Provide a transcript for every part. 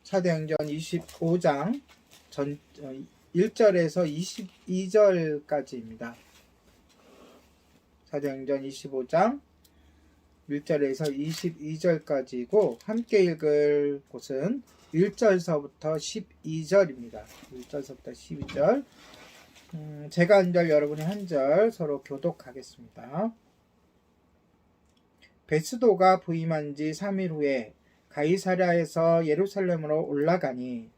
사도행전 25장 1절에서 22절까지입니다. 사도행전 25장 1절에서 22절까지고 함께 읽을 곳은 1절서부터 12절입니다. 1절서부터 12절. 제가 한 절, 여러분이 한 절 서로 교독하겠습니다. 베스도가 부임한 지 3일 후에 가이사랴에서 예루살렘으로 올라가니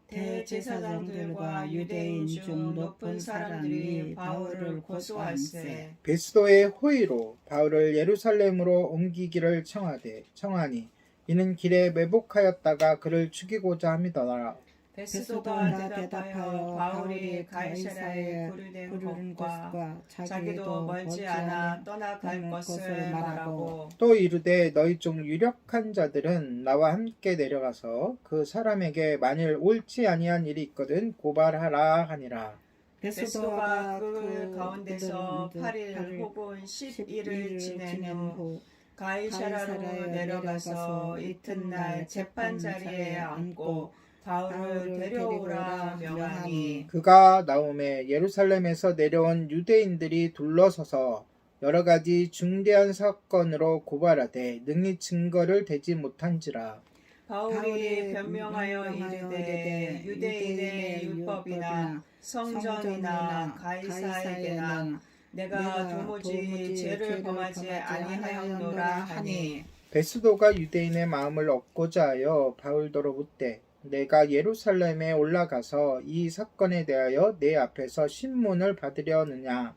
대제사장들과 유대인 중 높은 사람들이 바울을 고소할세 베스도의 호의로 바울을 예루살렘으로 옮기기를 청하니 이는 길에 매복하였다가 그를 죽이고자 함이더라. 베스도가 대답하여 바울이 가이사랴에 구류된 것과 자기도 멀지 않아 떠나갈 것을 말하고 또 이르되 너희 중 유력한 자들은 나와 함께 내려가서 그 사람에게 만일 옳지 아니한 일이 있거든 고발하라 하니라. 베스도가 그 가운데서 8일 혹은 10일을 지낸 후 가이사랴로 내려가서 이튿날 재판자리에 앉고 바울을 데려오라 명하니 그가 나오매 예루살렘에서 내려온 유대인들이 둘러서서 여러 가지 중대한 사건으로 고발하되 능히 증거를 대지 못한지라. 바울이 변명하여 이르되 유대인의 율법이나 성전이나 가이사에게나 내가 도무지 죄를 범하지 아니하였노라 하니 베스도가 유대인의 마음을 얻고자 하여 바울더러 묻되 내가 예루살렘에 올라가서 이 사건에 대하여 내 앞에서 신문을 받으려느냐.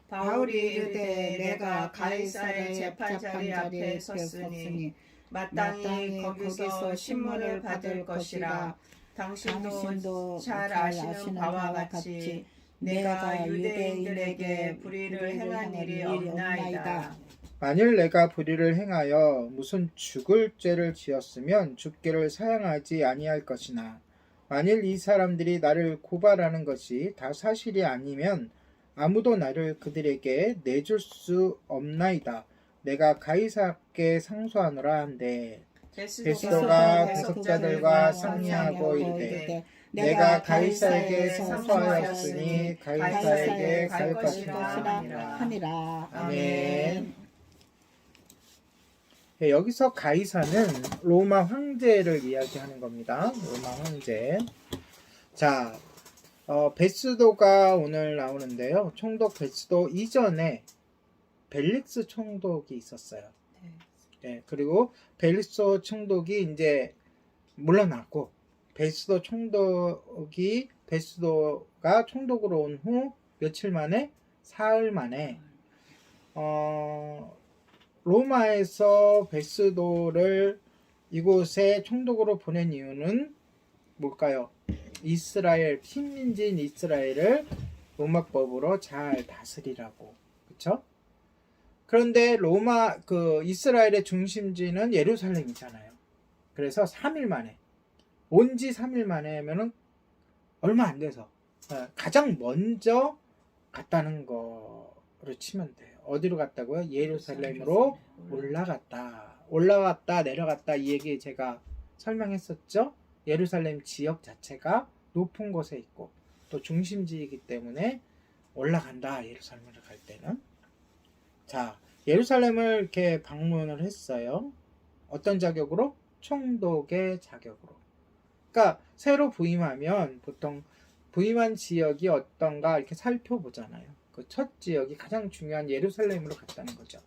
바울이 이르되 내가 가이사의 재판자리 앞에 섰으니 마땅히 거기서 신문을 받을 것이라. 당신도 잘 아시는 바와 같이 내가 유대인들에게 불의를 행한 일이 없나이다. 만일 내가 불의를 행하여 무슨 죽을 죄를 지었으면 죽기를 사양하지 아니할 것이나 만일 이 사람들이 나를 고발하는 것이 다 사실이 아니면 아무도 나를 그들에게 내줄 수 없나이다. 내가 가이사께 상소하노라 한데 베스도가 대속자들과 상의하고 이르되 내가 가이사에게 상소하였으니 가이사에게 갈 것이라 하니라. 아멘. 네, 여기서 가이사는 로마 황제를 이야기하는 겁니다. 로마 황제. 자, 베스도가 오늘 나오는데요. 총독 베스도 이전에 벨릭스 총독이 있었어요. 네, 그리고 벨릭스 총독이 이제 물러났고 베스도가 총독으로 온 후 며칠 만에 사흘 만에 로마에서 베스도를 이곳에 총독으로 보낸 이유는 뭘까요? 이스라엘, 식민지인 이스라엘을 로마법으로 잘 다스리라고. 그쵸? 그런데 이스라엘의 중심지는 예루살렘이잖아요. 그래서 3일 만에, 온지 3일 만에 하면은 얼마 안 돼서, 가장 먼저 갔다는 거로 치면 돼요. 어디로 갔다고요? 예루살렘으로 올라갔다 내려갔다 이 얘기 제가 설명했었죠. 예루살렘 지역 자체가 높은 곳에 있고 또 중심지이기 때문에 올라간다. 예루살렘을 갈 때는. 자, 예루살렘을 이렇게 방문을 했어요. 어떤 자격으로? 총독의 자격으로. 그러니까 새로 부임하면 보통 부임한 지역이 어떤가 이렇게 살펴보잖아요. 그 첫 지역이 가장 중요한 예루살렘으로 갔다는 거죠.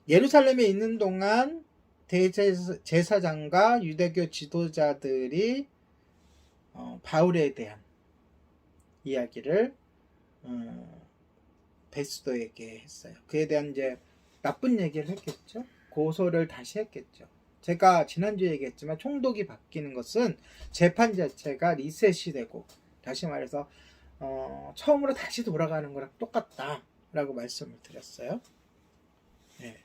예루살렘에 있는 동안 대제사장과 유대교 지도자들이 바울에 대한 이야기를 베스도에게 했어요. 그에 대한 이제 나쁜 얘기를 했겠죠. 고소를 다시 했겠죠. 제가 지난주에 얘기했지만 총독이 바뀌는 것은 재판 자체가 리셋이 되고 다시 말해서 처음으로 다시 돌아가는 거랑 똑같다라고 말씀을 드렸어요. 네.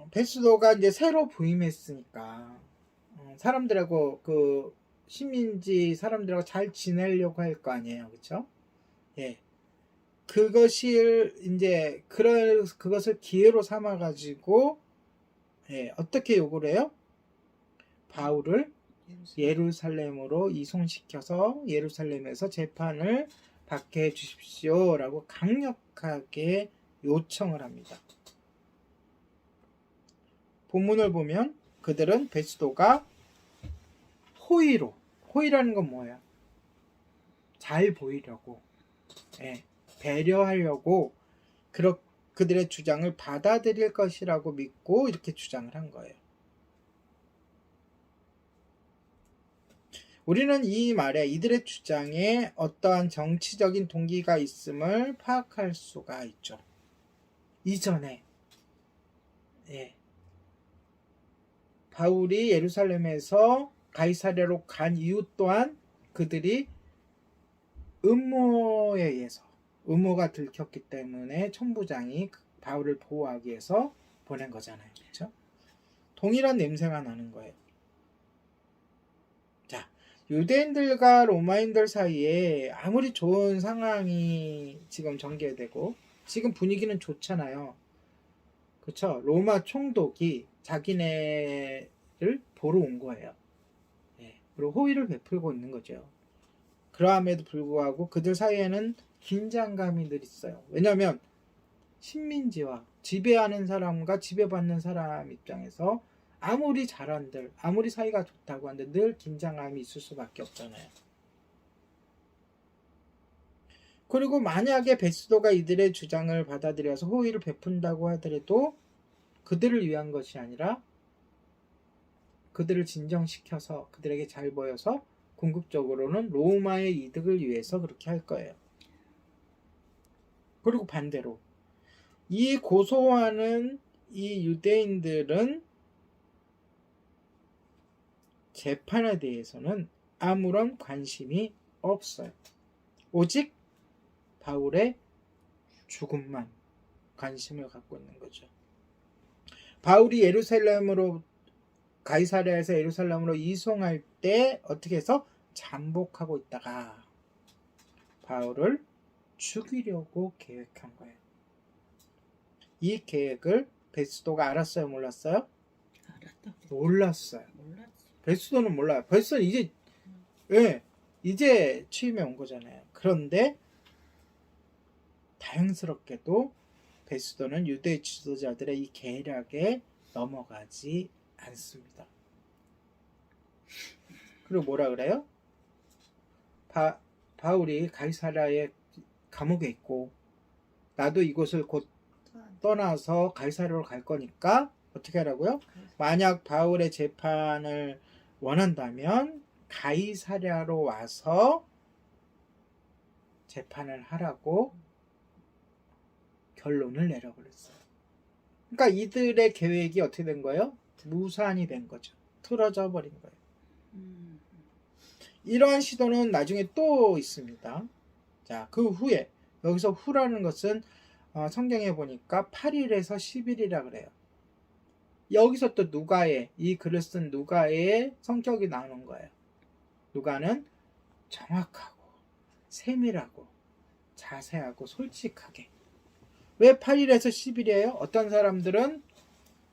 베스도가 이제 새로 부임했으니까 사람들하고 그 식민지 사람들하고 잘 지내려고 할 거 아니에요, 그렇죠? 예. 그것을 기회로 삼아 가지고 예, 어떻게 요구를 해요? 바울을 예루살렘으로 이송시켜서 예루살렘에서 재판을 받게 해주십시오 라고 강력하게 요청을 합니다. 본문을 보면 그들은 베스도가 호의라는 건 뭐야? 잘 보이려고, 예, 배려하려고 그들의 주장을 받아들일 것이라고 믿고 이렇게 주장을 한 거예요. 우리는 이 말에 이들의 주장에 어떠한 정치적인 동기가 있음을 파악할 수가 있죠. 이전에 바울이 예루살렘에서 가이사랴로 간 이유 또한 그들이 음모가 들켰기 때문에 천부장이 바울을 보호하기 위해서 보낸 거잖아요. 그렇죠? 동일한 냄새가 나는 거예요. 자, 유대인들과 로마인들 사이에 아무리 좋은 상황이 지금 전개되고 지금 분위기는 좋잖아요. 그렇죠? 로마 총독이 자기네를 보러 온 거예요. 그리고 호의를 베풀고 있는 거죠. 그러함에도 불구하고 그들 사이에는 긴장감이 늘 있어요. 왜냐하면 식민지와 지배하는 사람과 지배받는 사람 입장에서 아무리 잘한들, 아무리 사이가 좋다고 하는데 늘 긴장감이 있을 수밖에 없잖아요. 그리고 만약에 베스도가 이들의 주장을 받아들여서 호의를 베푼다고 하더라도 그들을 위한 것이 아니라 그들을 진정시켜서 그들에게 잘 보여서 궁극적으로는 로마의 이득을 위해서 그렇게 할 거예요. 그리고 반대로 이 고소하는 이 유대인들은 재판에 대해서는 아무런 관심이 없어요. 오직 바울의 죽음만 관심을 갖고 있는 거죠. 바울이 가이사랴에서 예루살렘으로 이송할 때 어떻게 해서 잠복하고 있다가 바울을 죽이려고 계획한 거예요. 이 계획을 베스도가 알았어요? 몰랐어요? 몰랐어요. 베스도는 몰라요. 베스도는 이제 취임해 온 거잖아요. 그런데 다행스럽게도 베스도는 유대 지도자들의 이 계략에 넘어가지 않습니다. 그리고 뭐라 그래요? 바울이 가이사랴의 감옥에 있고 나도 이곳을 곧 떠나서 가이사랴로 갈 거니까 어떻게 하라고요? 만약 바울의 재판을 원한다면 가이사랴로 와서 재판을 하라고 결론을 내려버렸어요. 그러니까 이들의 계획이 어떻게 된 거예요? 무산이 된 거죠. 틀어져 버린 거예요. 이러한 시도는 나중에 또 있습니다. 자, 그 후에 여기서 후라는 것은 성경에 보니까 8일에서 10일이라 그래요. 여기서 또 이 글을 쓴 누가의 성격이 나오는 거예요. 누가는 정확하고 세밀하고 자세하고 솔직하게. 왜 8일에서 10일이에요? 어떤 사람들은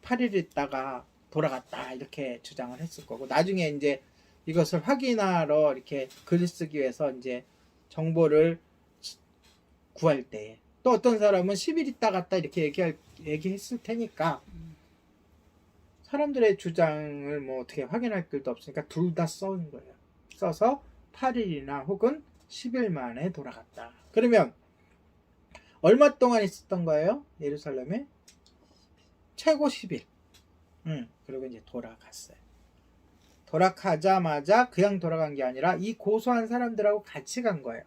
8일 있다가 돌아갔다 이렇게 주장을 했을 거고 나중에 이제 이것을 확인하러 이렇게 글을 쓰기 위해서 이제 정보를 구할 때 또 어떤 사람은 10일 있다 갔다 이렇게 얘기했을 테니까 사람들의 주장을 뭐 어떻게 확인할 길도 없으니까 둘 다 써온 거예요. 써서 8일이나 혹은 10일 만에 돌아갔다. 그러면 얼마 동안 있었던 거예요? 예루살렘에? 최고 10일. 그리고 이제 돌아갔어요. 돌아가자마자 그냥 돌아간 게 아니라 이 고소한 사람들하고 같이 간 거예요.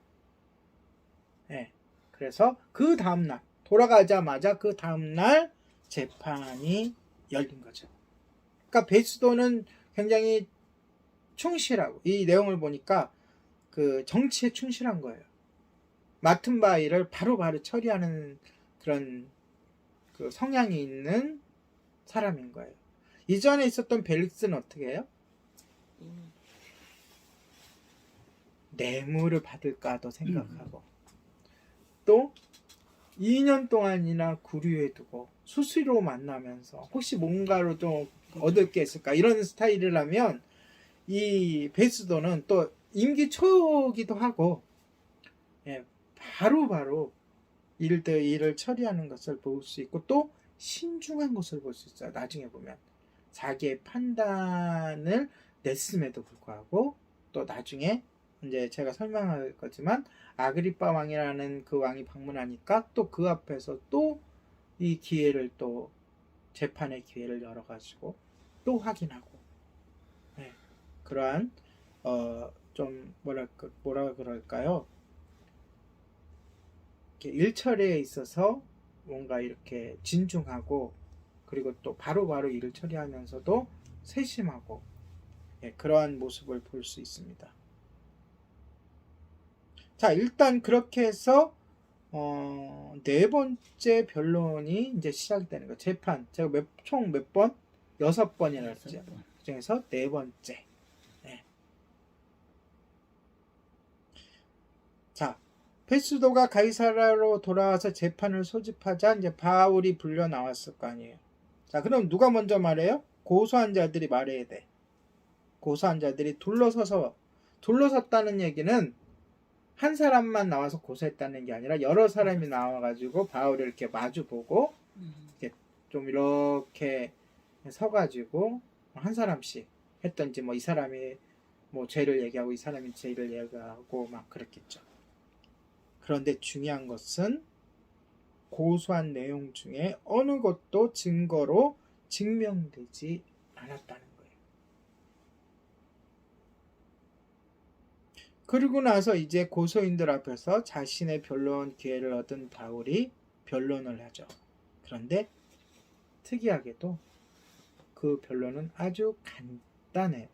그래서 그 다음날 돌아가자마자 그 다음날 재판이 열린 거죠. 그러니까 베스도는 굉장히 충실하고 이 내용을 보니까 그 정치에 충실한 거예요. 맡은 바 일을 바로바로 처리하는 그런 그 성향이 있는 사람인 거예요. 이전에 있었던 벨릭스는 어떻게 해요? 뇌물을 받을까도 생각하고 또 2년 동안이나 구류해 두고 수시로 만나면서 혹시 뭔가로 좀 얻을 게 있을까 이런 스타일이라면 이 베스도는 또 임기 초기도 하고 예, 바로바로 일을 처리하는 것을 볼 수 있고 또 신중한 것을 볼 수 있어요. 나중에 보면 자기의 판단을 냈음에도 불구하고 또 나중에 이제 제가 설명할 거지만 아그리빠 왕이라는 그 왕이 방문하니까 또 그 앞에서 또 이 기회를 또 재판의 기회를 열어가지고 또 확인하고 네. 그러한 좀 뭐라 그럴까요? 일처리에 있어서 뭔가 이렇게 진중하고 그리고 또 바로바로 일을 처리하면서도 세심하고 예, 그러한 모습을 볼 수 있습니다. 자, 일단 그렇게 해서 네 번째 변론이 이제 시작되는 거예요. 재판. 제가 총 몇 번? 6번이나 했죠. 그 중에서 네 번째. 네. 자, 페스도가 가이사라로 돌아와서 재판을 소집하자 이제 바울이 불려 나왔을 거 아니에요. 자, 그럼 누가 먼저 말해요? 고소한 자들이 말해야 돼. 고소한 자들이 둘러섰다는 얘기는 한 사람만 나와서 고소했다는 게 아니라 여러 사람이 나와가지고 바울을 이렇게 마주보고 이렇게 좀 이렇게 서가지고 한 사람씩 했던지 뭐 이 사람이 뭐 죄를 얘기하고 이 사람이 죄를 얘기하고 막 그랬겠죠. 그런데 중요한 것은 고소한 내용 중에 어느 것도 증거로 증명되지 않았다는 거예요. 그리고 나서 이제 고소인들 앞에서 자신의 변론 기회를 얻은 바울이 변론을 하죠. 그런데 특이하게도 그 변론은 아주 간단해요.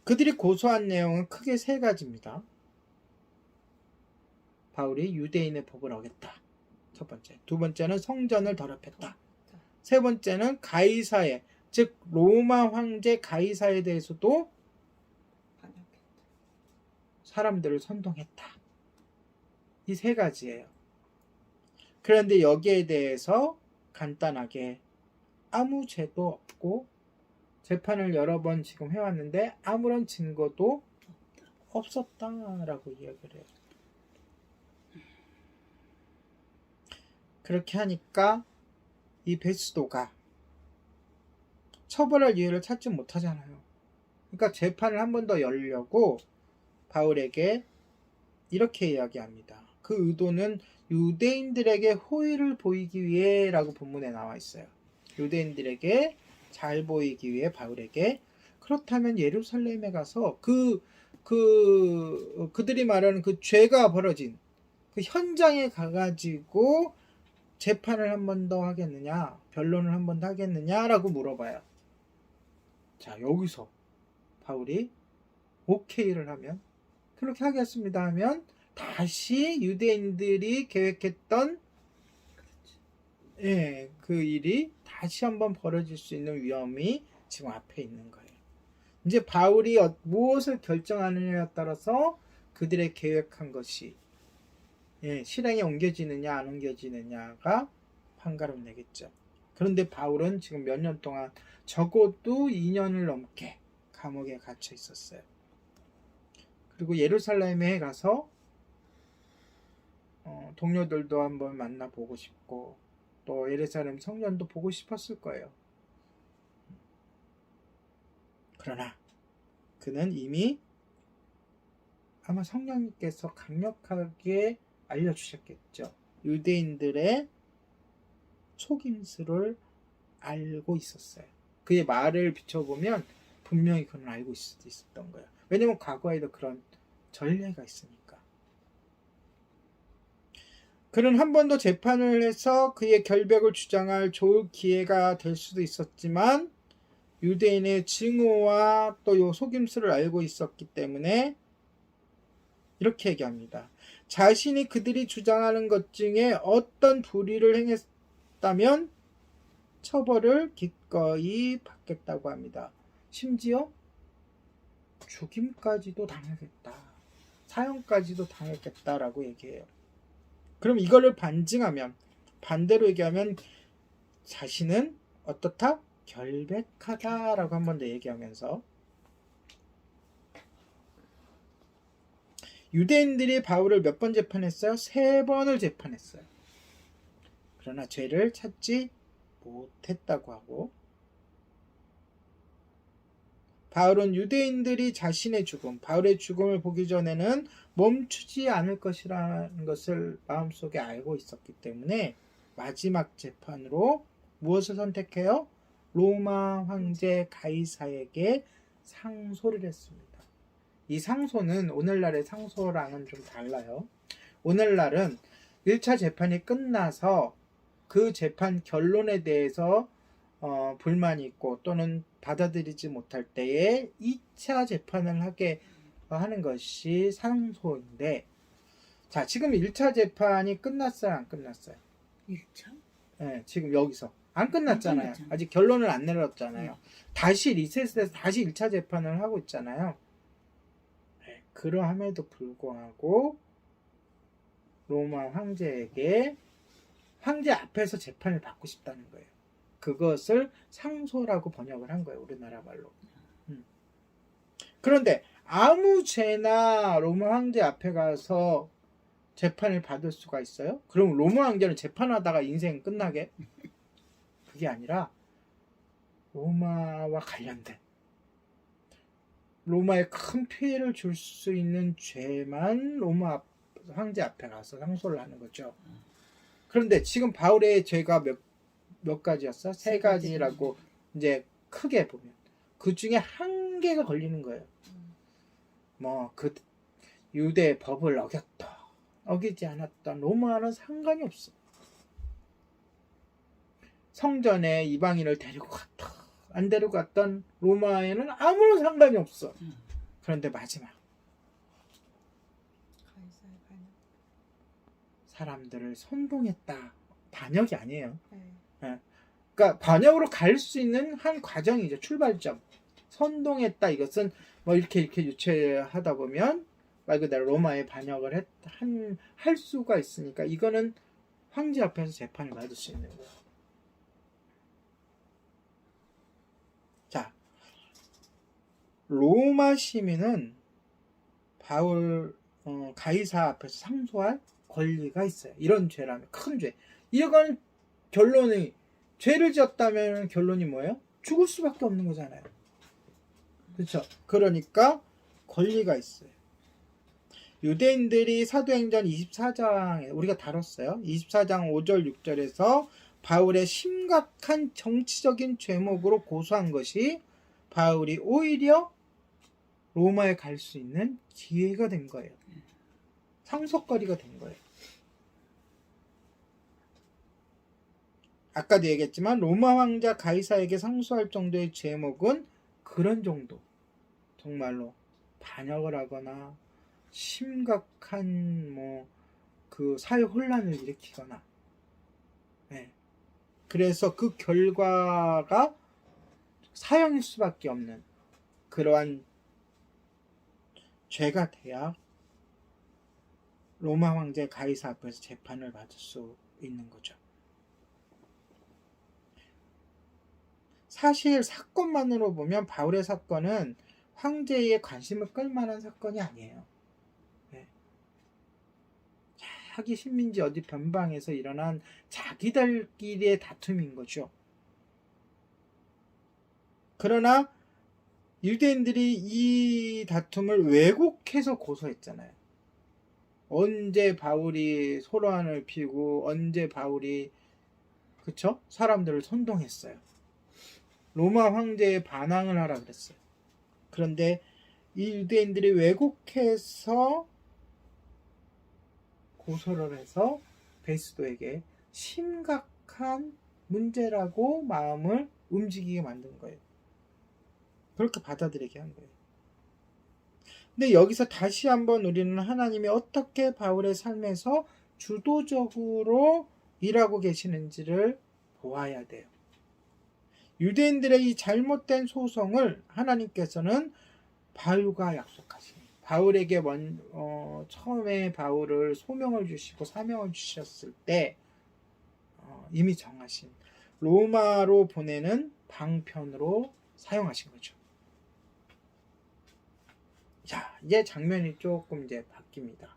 그들이 고소한 내용은 크게 세 가지입니다. 바울이 유대인의 법을 어겼다. 첫 번째. 두 번째는 성전을 더럽혔다. 세 번째는 가이사에, 즉 로마 황제 가이사에 대해서도 사람들을 선동했다. 이 세 가지예요. 그런데 여기에 대해서 간단하게 아무 죄도 없고 재판을 여러 번 지금 해왔는데 아무런 증거도 없었다라고 이야기를 해요. 그렇게 하니까 이 베스도가 처벌할 이유를 찾지 못하잖아요. 그러니까 재판을 한 번 더 열려고 바울에게 이렇게 이야기합니다. 그 의도는 유대인들에게 호의를 보이기 위해 라고 본문에 나와 있어요. 유대인들에게 잘 보이기 위해 바울에게 그렇다면 예루살렘에 가서 그들이 말하는 그 죄가 벌어진 그 현장에 가가지고 재판을 한 번 더 하겠느냐, 변론을 한 번 더 하겠느냐라고 물어봐요. 자, 여기서 바울이 오케이를 하면 그렇게 하겠습니다 하면 다시 유대인들이 계획했던 그 일이 다시 한번 벌어질 수 있는 위험이 지금 앞에 있는 거예요. 이제 바울이 무엇을 결정하느냐에 따라서 그들의 계획한 것이 실행에 옮겨지느냐 안 옮겨지느냐가 판가름 내겠죠. 그런데 바울은 지금 몇 년 동안 적어도 2년을 넘게 감옥에 갇혀 있었어요. 그리고 예루살렘에 가서 동료들도 한번 만나보고 싶고 또 예루살렘 성전도 보고 싶었을 거예요. 그러나 그는 이미 아마 성령님께서 강력하게 알려주셨겠죠. 유대인들의 속임수를 알고 있었어요. 그의 말을 비춰보면 분명히 그는 알고 있었던 거예요. 왜냐면 과거에도 그런 전례가 있으니까. 그는 한 번 더 재판을 해서 그의 결백을 주장할 좋은 기회가 될 수도 있었지만 유대인의 증오와 또 요 속임수를 알고 있었기 때문에 이렇게 얘기합니다. 자신이 그들이 주장하는 것 중에 어떤 불의를 행했다면 처벌을 기꺼이 받겠다고 합니다. 심지어 죽임까지도 당하겠다. 사형까지도 당했겠다라고 얘기해요. 그럼 이거를 반대로 얘기하면 자신은 어떻다? 결백하다라고 한 번 더 얘기하면서 유대인들이 바울을 몇 번 재판했어요? 3번을 재판했어요. 그러나 죄를 찾지 못했다고 하고, 바울은 유대인들이 바울의 죽음을 보기 전에는 멈추지 않을 것이라는 것을 마음속에 알고 있었기 때문에 마지막 재판으로 무엇을 선택해요? 로마 황제 가이사에게 상소를 했습니다. 이 상소는 오늘날의 상소랑은 좀 달라요. 오늘날은 1차 재판이 끝나서 그 재판 결론에 대해서 불만이 있고 또는 받아들이지 못할 때에 2차 재판을 하는 것이 상소인데, 자, 지금 1차 재판이 끝났어요, 안 끝났어요? 1차? 네, 지금 여기서 안 끝났잖아요. 끝났잖아요. 아직 결론을 안 내렸잖아요. 다시 리셋해서 다시 1차 재판을 하고 있잖아요. 네, 그러함에도 불구하고 로마 황제에게 황제 앞에서 재판을 받고 싶다는 거예요. 그것을 상소라고 번역을 한 거예요, 우리나라 말로. 그런데 아무 죄나 로마 황제 앞에 가서 재판을 받을 수가 있어요? 그럼 로마 황제는 재판하다가 인생 끝나게? 그게 아니라 로마와 관련된, 로마에 큰 피해를 줄 수 있는 죄만 로마 황제 앞에 가서 상소를 하는 거죠. 그런데 지금 바울의 죄가 몇 가지였어? 3가지라고 이제 크게 보면 그 중에 한 개가 걸리는 거예요. 그 유대 법을 어기지 않았다, 로마는 상관이 없어. 성전에 이방인을 데리고 갔다, 안 데리고 갔던 로마에는 아무런 상관이 없어. 그런데 마지막 사람들을 선동했다. 반역이 아니에요. 그러니까 반역으로 갈 수 있는 한 과정이죠. 출발점. 선동했다. 이것은 이렇게 유추하다 보면 말 그대로 로마에 반역을 할 수가 있으니까 이거는 황제 앞에서 재판을 받을 수 있는 거예요. 자, 로마 시민은 바울 가이사 앞에서 상소할 권리가 있어요. 이런 죄라면, 큰 죄. 이건 결론이, 죄를 지었다면 결론이 뭐예요? 죽을 수밖에 없는 거잖아요. 그렇죠? 그러니까 권리가 있어요. 유대인들이 사도행전 24장에 우리가 다뤘어요. 24장 5절 6절에서 바울의 심각한 정치적인 죄목으로 고소한 것이 바울이 오히려 로마에 갈 수 있는 기회가 된 거예요. 상속거리가 된 거예요. 아까도 얘기했지만 로마 왕자 가이사에게 상소할 정도의 죄목은 그런 정도, 정말로 반역을 하거나 심각한 그 사회 혼란을 일으키거나, 네. 그래서 그 결과가 사형일 수밖에 없는 그러한 죄가 돼야 로마 황제 가이사 앞에서 재판을 받을 수 있는 거죠. 사실 사건만으로 보면 바울의 사건은 황제의 관심을 끌만한 사건이 아니에요. 네. 자기 식민지 어디 변방에서 일어난 자기들끼리의 다툼인 거죠. 그러나 유대인들이 이 다툼을 왜곡해서 고소했잖아요. 언제 바울이 소란을 피우고 언제 바울이 사람들을 선동했어요. 로마 황제에 반항을 하라 그랬어요. 그런데 이 유대인들이 왜곡해서 고소를 해서 베스도에게 심각한 문제라고 마음을 움직이게 만든 거예요. 그렇게 받아들이게 한 거예요. 근데 여기서 다시 한번 우리는 하나님이 어떻게 바울의 삶에서 주도적으로 일하고 계시는지를 보아야 돼요. 유대인들의 이 잘못된 소송을 하나님께서는 바울과 약속하십니다. 바울에게 처음에 바울을 소명을 주시고 사명을 주셨을 때 이미 정하신 로마로 보내는 방편으로 사용하신 거죠. 자, 이제 장면이 조금 이제 바뀝니다.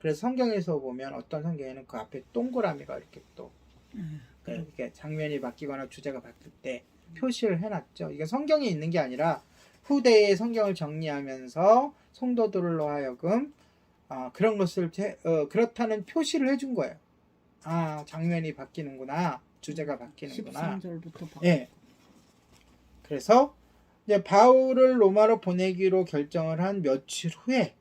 그래서 성경에서 보면 어떤 성경에는 그 앞에 동그라미가 이렇게 또 이렇게 장면이 바뀌거나 주제가 바뀔 때 표시를 해놨죠. 이게 성경에 있는 게 아니라 후대의 성경을 정리하면서 성도들로 하여금 그런 것을 그렇다는 표시를 해준 거예요. 아, 장면이 바뀌는구나, 주제가 바뀌는구나. 13절부터 바뀌고. 예. 그래서 이제 바울을 로마로 보내기로 결정을 한 며칠 후에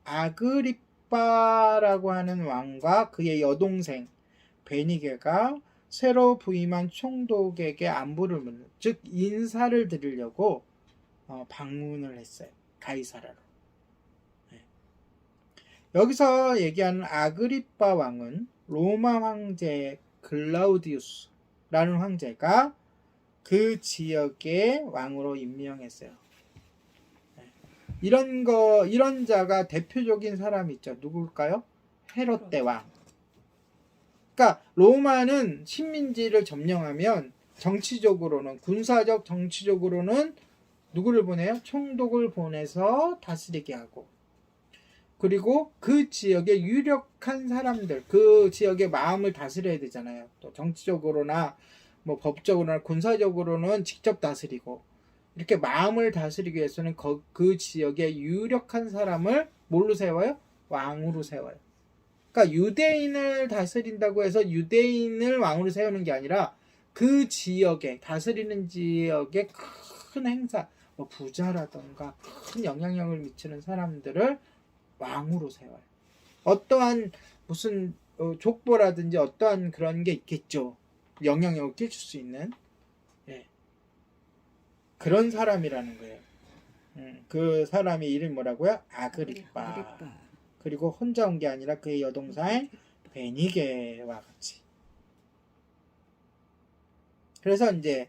아그리빠라고 하는 왕과 그의 여동생 베니게가 새로 부임한 총독에게 안부를 묻는, 즉 인사를 드리려고 방문을 했어요. 가이사라로. 네. 여기서 얘기하는 아그리빠 왕은 로마 황제 글라우디우스라는 황제가 그 지역의 왕으로 임명했어요. 네. 이런 자가 대표적인 사람이 있죠. 누굴까요? 헤롯 대왕. 그러니까 로마는 식민지를 점령하면 정치적으로는, 군사적 정치적으로는 누구를 보내요? 총독을 보내서 다스리게 하고, 그리고 그 지역의 유력한 사람들, 그 지역의 마음을 다스려야 되잖아요. 또 정치적으로나 뭐 법적으로나 군사적으로는 직접 다스리고, 이렇게 마음을 다스리기 위해서는 그 지역의 유력한 사람을 뭘로 세워요? 왕으로 세워요. 그러니까 유대인을 다스린다고 해서 유대인을 왕으로 세우는 게 아니라 그 지역에, 다스리는 지역에 큰 행사, 뭐 부자라던가 큰 영향력을 미치는 사람들을 왕으로 세워요. 어떠한 무슨 족보라든지 어떠한 그런 게 있겠죠. 영향력을 끼칠 수 있는, 예, 그런 사람이라는 거예요. 그 사람의 이름이 뭐라고요? 아그리빠. 그리고 혼자 온 게 아니라 그의 여동생 베니게와 같이. 그래서 이제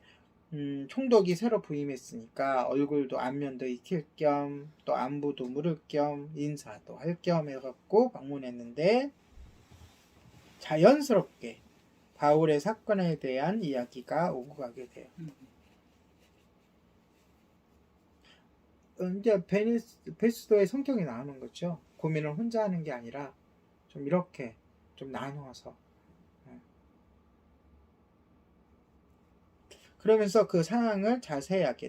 총독이 새로 부임했으니까 얼굴도 안면도 익힐 겸 또 안부도 물을 겸 인사도 할 겸 해갖고 방문했는데, 자연스럽게 바울의 사건에 대한 이야기가 오고 가게 돼요. 이제 베스도의 성격이 나오는 거죠. 고민을 혼자 하는 게 아니라 좀 이렇게 좀 나누어서, 그러면서 그 상황을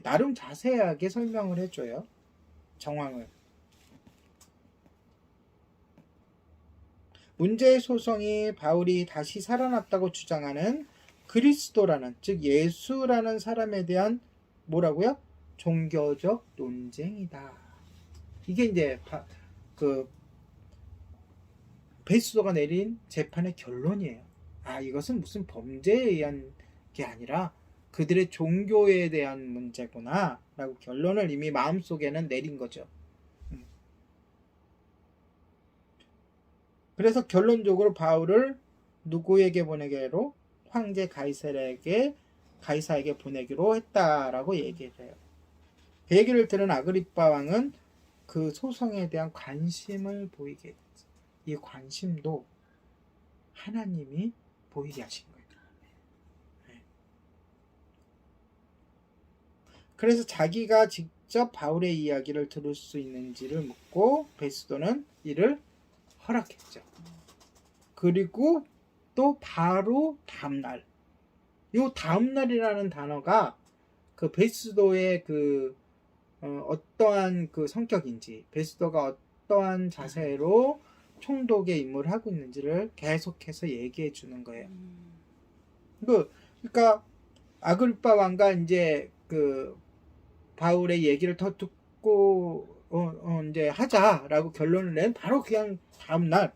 나름 자세하게 설명을 해줘요. 정황을. 문제의 소송이 바울이 다시 살아났다고 주장하는 그리스도라는, 즉 예수라는 사람에 대한 뭐라고요? 종교적 논쟁이다. 이게 이제 베스도가 내린 재판의 결론이에요. 이것은 무슨 범죄에 의한 게 아니라 그들의 종교에 대한 문제구나 라고 결론을 이미 마음속에는 내린 거죠. 그래서 결론적으로 바울을 누구에게 보내기로? 황제 가이사에게 보내기로 했다라고 얘기를 해요. 그 얘기를 들은 아그리빠 왕은 그 소송에 대한 관심을 보이게 됐어요. 이 관심도 하나님이 보이게 하신 거예요. 네. 그래서 자기가 직접 바울의 이야기를 들을 수 있는지를 묻고 베스도는 이를 허락했죠. 그리고 또 바로 다음날, 이 다음날이라는 단어가 그 베스도의 어떠한 그 성격인지, 베스도가 어떠한 자세로 총독의 임무를 하고 있는지를 계속해서 얘기해 주는 거예요. 그러니까 아그리빠 왕과 이제 그 바울의 얘기를 더 듣고 이제 하자라고 결론을 낸 바로 그냥 다음 날,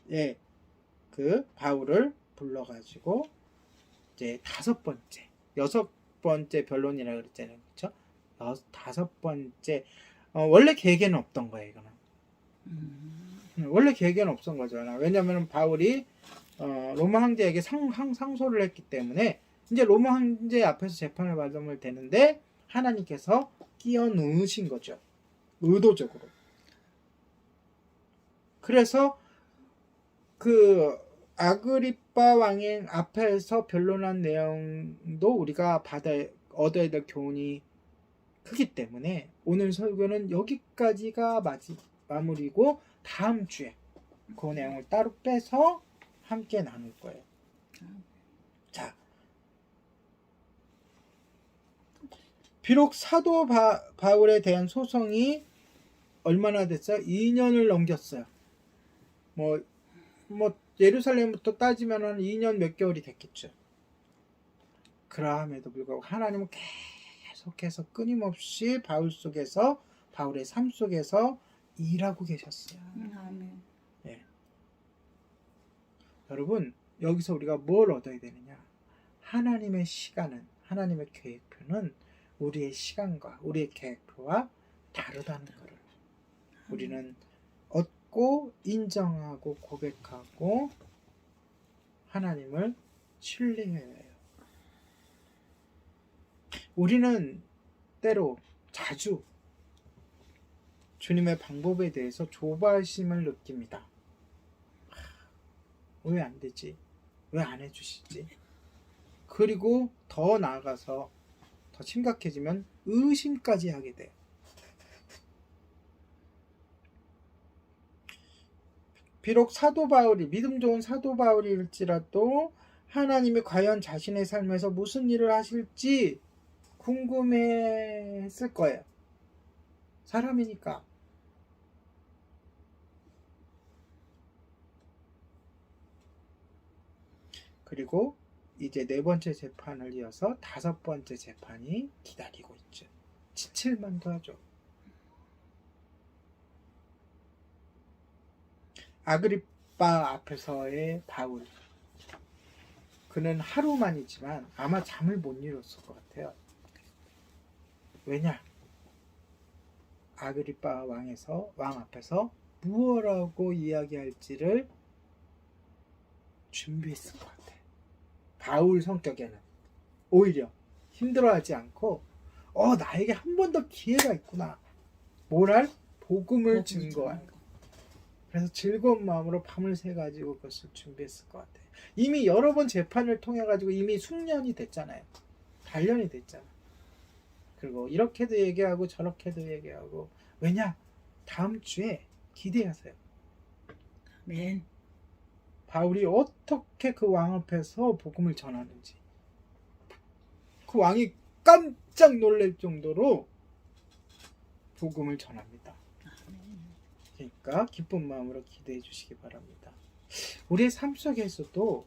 예, 그 바울을 불러가지고 이제 여섯 번째 변론이라 그랬잖아요, 그렇죠? 다섯 번째, 원래 계획에는 없던 거예요, 이거는. 원래 계획에는 없던 거잖아. 왜냐하면 바울이 로마 황제에게 상소를 했기 때문에 이제 로마 황제 앞에서 재판을 받으면 되는데 하나님께서 끼워 넣으신 거죠. 의도적으로. 그래서 그 아그리빠 왕의 앞에서 변론한 내용도 우리가 얻어야 될 교훈이 크기 때문에 오늘 설교는 여기까지가 마무리고 다음 주에 그 내용을 따로 빼서 함께 나눌 거예요. 자, 비록 사도 바울에 대한 소송이 얼마나 됐어요? 2년을 넘겼어요. 뭐 예루살렘부터 따지면 한 2년 몇 개월이 됐겠죠. 그럼에도 불구하고 하나님은 계속해서 끊임없이 바울의 삶 속에서 일하고 계셨어요. 아멘. 예. 여러분, 여기서 우리가 뭘 얻어야 되느냐? 하나님의 시간은, 하나님의 계획표는 우리의 시간과 우리의 계획표와 다르다는 것을 우리는 얻고 인정하고 고백하고 하나님을 신뢰해야 해요. 우리는 때로 자주 주님의 방법에 대해서 조바심을 느낍니다. 왜 안 되지? 왜 안 해주시지? 그리고 더 나아가서 더 심각해지면 의심까지 하게 돼요. 비록 사도 바울이 믿음 좋은 사도 바울일지라도 하나님이 과연 자신의 삶에서 무슨 일을 하실지 궁금해했을 거예요. 사람이니까. 그리고 이제 4번째 재판을 이어서 5번째 재판이 기다리고 있죠. 지칠만도 하죠. 아그리빠 앞에서의 바울. 그는 하루만이지만 아마 잠을 못 이뤘을 것 같아요. 왜냐? 아그리빠 왕 앞에서 무엇라고 이야기할지를 준비했을 것 같아요. 바울 성격에는 오히려 힘들어하지 않고 나에게 한 번 더 기회가 있구나. 복음을 증거할. 그래서 즐거운 마음으로 밤을 새 가지고 그것을 준비했을 것 같아요. 이미 여러 번 재판을 통해 가지고 이미 숙련이 됐잖아요. 단련이 됐잖아. 그리고 이렇게도 얘기하고 저렇게도 얘기하고. 왜냐? 다음 주에 기대하세요. 아멘. 바울이 어떻게 그 왕 앞에서 복음을 전하는지. 그 왕이 깜짝 놀랄 정도로 복음을 전합니다. 그러니까 기쁜 마음으로 기대해 주시기 바랍니다. 우리의 삶 속에서도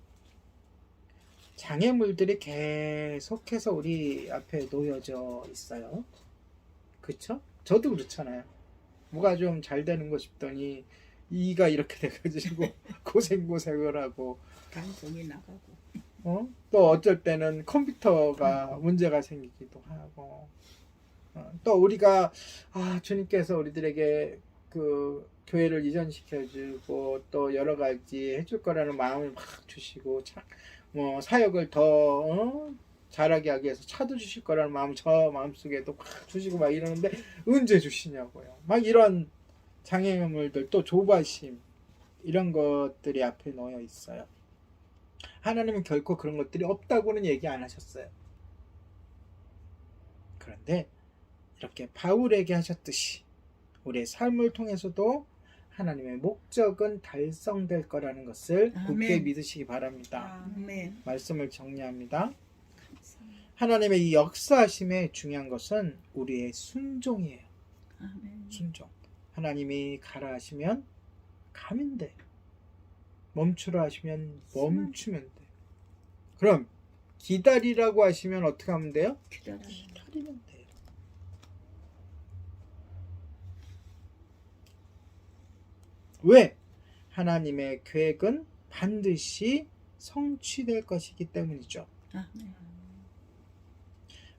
장애물들이 계속해서 우리 앞에 놓여져 있어요. 그쵸? 저도 그렇잖아요. 뭐가 좀 잘 되는 거 싶더니 이가 이렇게 돼가지고 고생을 하고 방송이 나가고 또 어쩔 때는 컴퓨터가 문제가 생기기도 하고 또 우리가 주님께서 우리들에게 그 교회를 이전시켜주고 또 여러 가지 해줄 거라는 마음을 막 주시고 뭐 사역을 더 잘하게 하기 위해서 차도 주실 거라는 마음 저 마음속에도 막 주시고 막 이러는데 언제 주시냐고요. 막 이런 장애물들 또 조바심 이런 것들이 앞에 놓여 있어요. 하나님은 결코 그런 것들이 없다고는 얘기 안 하셨어요. 그런데 이렇게 바울에게 하셨듯이 우리의 삶을 통해서도 하나님의 목적은 달성될 거라는 것을 굳게 믿으시기 바랍니다. 아멘. 말씀을 정리합니다. 하나님의 이 역사하심의 중요한 것은 우리의 순종이에요. 아멘. 순종. 하나님이 가라 하시면 가면 돼. 멈추라 하시면 멈추면 돼. 그럼 기다리라고 하시면 어떻게 하면 돼요? 기다리면 돼요. 왜? 하나님의 계획은 반드시 성취될 것이기 때문이죠. 아멘.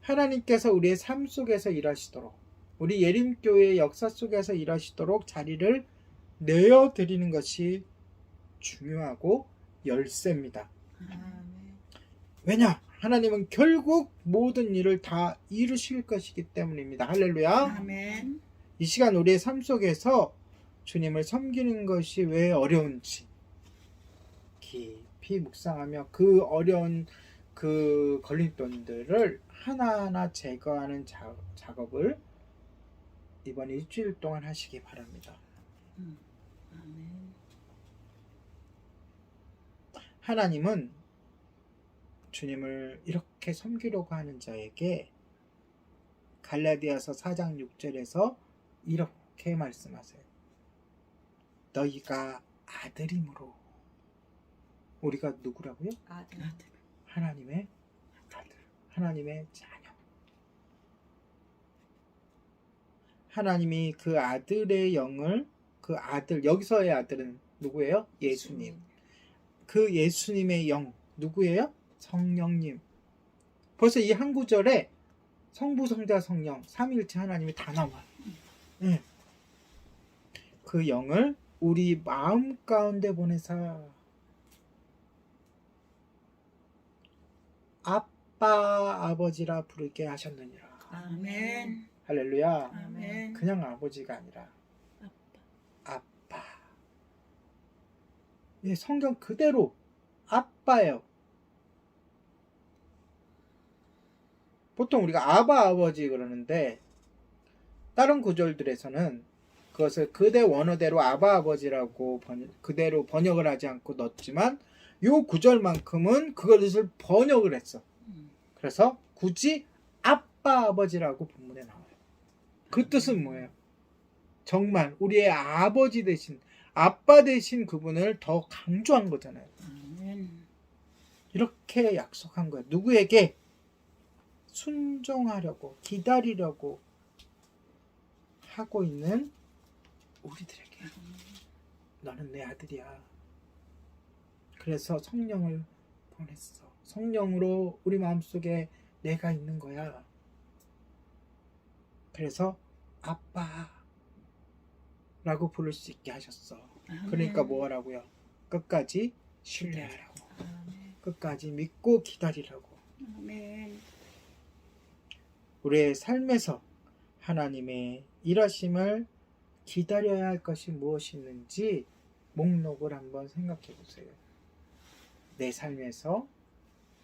하나님께서 우리의 삶 속에서 일하시도록 우리 예림교회의 역사 속에서 일하시도록 자리를 내어드리는 것이 중요하고 열쇠입니다. 아멘. 왜냐? 하나님은 결국 모든 일을 다 이루실 것이기 때문입니다. 할렐루야. 아멘. 이 시간 우리의 삶 속에서 주님을 섬기는 것이 왜 어려운지 깊이 묵상하며 그 어려운 그 걸림돌들을 하나하나 제거하는 작업을 이번 일주일 동안 하시기 바랍니다. 아멘. 하나님은 주님을 이렇게 섬기려고 하는 자에게 갈라디아서 4장 6절에서 이렇게 말씀하세요. 너희가 아들이므로. 우리가 누구라고요? 아들. 하나님의 아들, 하나님의 자녀. 하나님이 그 아들의 영을, 그 아들, 여기서의 아들은 누구예요? 예수님. 그 예수님의 영 누구예요? 성령님. 벌써 이 한 구절에 성부, 성자, 성령 삼위일체 하나님이 다 나와요. 네. 그 영을 우리 마음 가운데 보내사 아빠 아버지라 부르게 하셨느니라. 아멘. 할렐루야. 아멘. 그냥 아버지가 아니라 아빠. 예, 성경 그대로 아빠예요. 보통 우리가 아바 아버지 그러는데 다른 구절들에서는 그것을 그대 원어대로 아바 아버지라고 그대로 번역을 하지 않고 넣었지만 요 구절만큼은 그것을 번역을 했어. 그래서 굳이 아빠 아버지라고 본문에 나와요. 그 뜻은 뭐예요? 정말 우리의 아버지 대신 아빠 대신 그분을 더 강조한 거잖아요. 아멘. 이렇게 약속한 거예요. 누구에게? 순종하려고 기다리려고 하고 있는 우리들에게. 너는 내 아들이야. 그래서 성령을 보냈어. 성령으로 우리 마음속에 내가 있는 거야. 그래서 아빠 라고 부를 수 있게 하셨어. 그러니까 뭐 하라고요? 끝까지 신뢰하라고. 끝까지 믿고 기다리라고. 아멘. 우리의 삶에서 하나님의 일하심을 기다려야 할 것이 무엇이 있는지 목록을 한번 생각해 보세요. 내 삶에서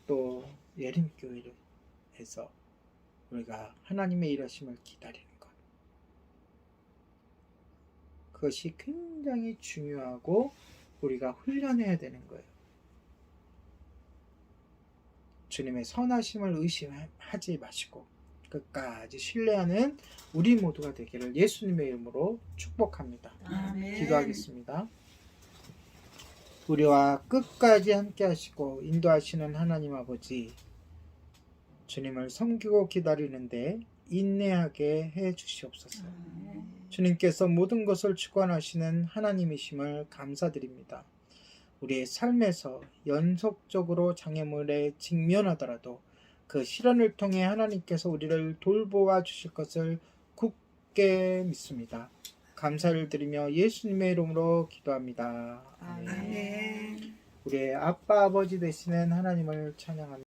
또 예림교회에서 우리가 하나님의 일하심을 기다리는 것. 그것이 굉장히 중요하고 우리가 훈련해야 되는 거예요. 주님의 선하심을 의심하지 마시고 끝까지 신뢰하는 우리 모두가 되기를 예수님의 이름으로 축복합니다. 아멘. 기도하겠습니다. 우리와 끝까지 함께 하시고 인도하시는 하나님 아버지, 주님을 섬기고 기다리는데 인내하게 해 주시옵소서. 주님께서 모든 것을 주관하시는 하나님이심을 감사드립니다. 우리의 삶에서 연속적으로 장애물에 직면하더라도 그 시련을 통해 하나님께서 우리를 돌보아 주실 것을 굳게 믿습니다. 감사를 드리며 예수님의 이름으로 기도합니다. 아멘. 아멘. 우리의 아빠 아버지 되시는 하나님을 찬양합니다.